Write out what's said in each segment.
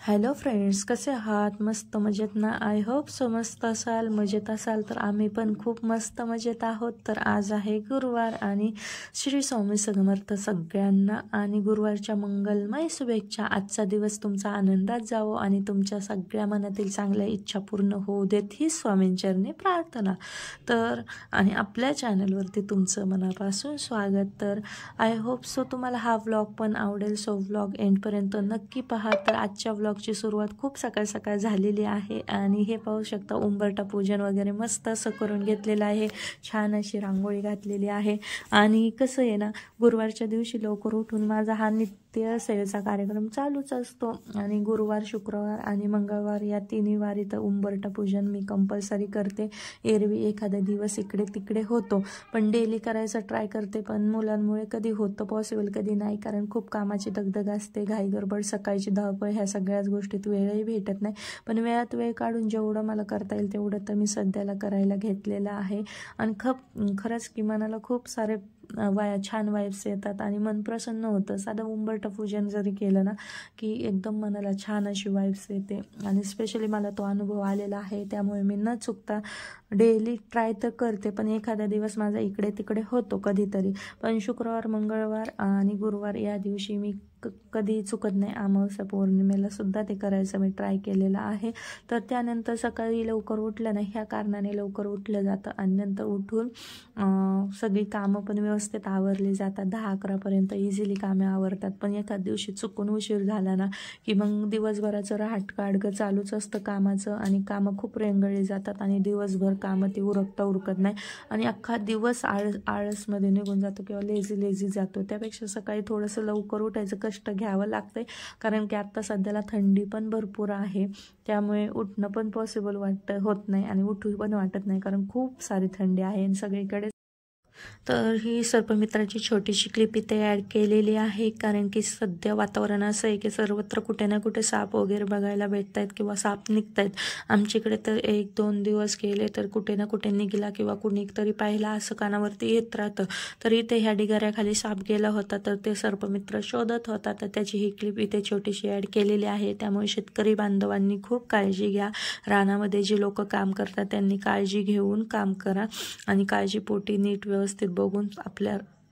Hello friends, कसे आहात? मस्त मजेत ना? आय होप सो मस्त असाल, मजेत असाल. तर आम्ही पण खूप मस्त मजेत आहोत. तर आज आहे गुरुवार आणि श्री स्वामी समर्थ सगळ्यांना आणि गुरुवारच्या मंगलमय शुभेच्छा. आजचा दिवस तुमचा आनंदात जावो आणि तुमच्या सगळ्या मनातील चांगल्या इच्छा पूर्ण होऊ देत ही स्वामींचरणी प्रार्थना. तर आणि आपल्या चॅनलवरती तुमचं मनापासून स्वागत. तर आय होप सो तुम्हाला हा व्लॉग पण आवडेल. सो व्लॉग एंडपर्यंत नक्की पहा. तर आजच्या व्लॉगची सुरुवात खूप सकाळ सकाळ झालेली आहे आणि हे पाहू शकता उंबरठा पूजन वगैरे मस्त असं करून घेतलेलं आहे. छान अशी रांगोळी घातलेली आहे. आणि कसं आहे ना, गुरुवारच्या दिवशी लवकर उठून माझा हा नित्य सेवेचा कार्यक्रम चालूच असतो आणि गुरुवार, शुक्रवार आणि मंगळवार या तिन्ही वारी तर उंबरठा पूजन मी कंपल्सरी करते. एरवी एखादा दिवस इकडे तिकडे होतो, पण डेली करायचं ट्राय करते. पण मुलांमुळे कधी होतं पॉसिबल, कधी नाही, कारण खूप कामाची दगदग असते, घाई गडबड, सकाळची धावपळ, ह्या सगळ्याच गोष्टीत वेळही भेटत नाही. पण वेळात वेळ काढून जेवढं मला करता येईल तेवढं तर मी सध्याला करायला घेतलेलं आहे. आणि खरंच की मनाला खूप सारे छान वाईब्स येतात आणि मन प्रसन्न होतं. साधं उंबरठा पूजन जरी केलं ना की एकदम मनाला छान अशी वाईब्स येते. आणि स्पेशली मला तो अनुभव आलेला आहे, त्यामुळे मी न चुकता डेली ट्राय तर करते. पण एखादा दिवस माझा इकडे तिकडे होतो कधीतरी. पण शुक्रवार, मंगळवार आणि गुरुवार या दिवशी मी कधी चुकत नाही. अमावस्या पौर्णिमेला सुद्धा ते करायचं मी ट्राय केलेलं आहे. तर त्यानंतर सकाळी लवकर उठलं नाही, ह्या कारणाने लवकर उठलं जातं आणि नंतर उठून सगळी कामं पण व्यवस्थित आवरली जातात. 10-11पर्यंत इझिली कामे आवरतात. पण एखाद दिवशी चुकून उशीर झाला ना की मग दिवसभराचं रहाटकाडगं चालूच असतं कामाचं आणि कामं खूप रेंगळली जातात आणि दिवसभर कामं ती उरकत नाही आणि अख्खा दिवस आळसमध्ये निघून जातो किंवा लेझी जातो. त्यापेक्षा सकाळी थोडंसं लवकर उठायचं, कष्ट घ्यावं लागतंय. कारण की आत्ता सध्याला थंडी पण भरपूर आहे, त्यामुळे उठणं पण पॉसिबल होत नाही आणि उठू पण वाटत नाही, कारण खूप सारी थंडी आहे आणि सगळीकडे. तर ही सर्पमित्राची छोटीशी क्लिप इथे ॲड केलेली आहे, कारण की सध्या वातावरण असं आहे की सर्वत्र कुठे ना कुठे साप वगैरे बघायला भेटत आहेत किंवा साप निघत आहेत. आमच्याकडे तर 1-2 दिवस गेले तर कुठे ना कुठे निघाला किंवा कुणी तरी पाहिला असं कानावरती येत राहतं. तर इथे ह्या ढिगाऱ्याखाली साप गेला होता, तर ते सर्पमित्र शोधत होता. तर त्याची ही क्लिप इथे छोटीशी ॲड केलेली आहे. त्यामुळे शेतकरी बांधवांनी खूप काळजी घ्या. रानामध्ये जे लोक काम करतात त्यांनी काळजी घेऊन काम करा आणि काळजीपोटी नीट व्यवस्थित बघून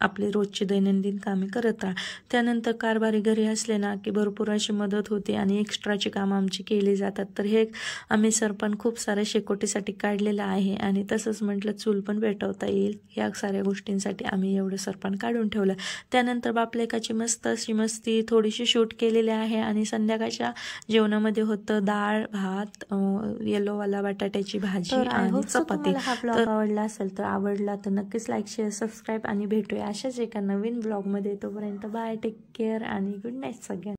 आपली रोजची दैनंदिन कामे करत राहा. त्यानंतर कारभारी घरी असले ना की भरपूर अशी मदत होते आणि एक्स्ट्राची कामं आमची केली जातात. तर हे आम्ही सरपण खूप साऱ्या शेकोटीसाठी काढलेलं आहे आणि तसंच म्हटलं चूल पण पेटवता येईल, या साऱ्या गोष्टींसाठी आम्ही एवढं सरपण काढून ठेवलं. त्यानंतर बापलेकाची मस्त अशी मस्ती थोडीशी शूट केलेली आहे आणि संध्याकाळच्या जेवणामध्ये होतं डाळ, भात, येलोवाला बटाट्याची भाजी आणि चपाती. हा ब्लॉग आवडला असेल तर आवडला तर नक्कीच लाईक, शेअर, सबस्क्राईब आणि भेटूया अशाच एका नवीन ब्लॉगमध्ये. तोपर्यंत बाय, टेक केअर आणि गुड नाईट सगळ्यांना.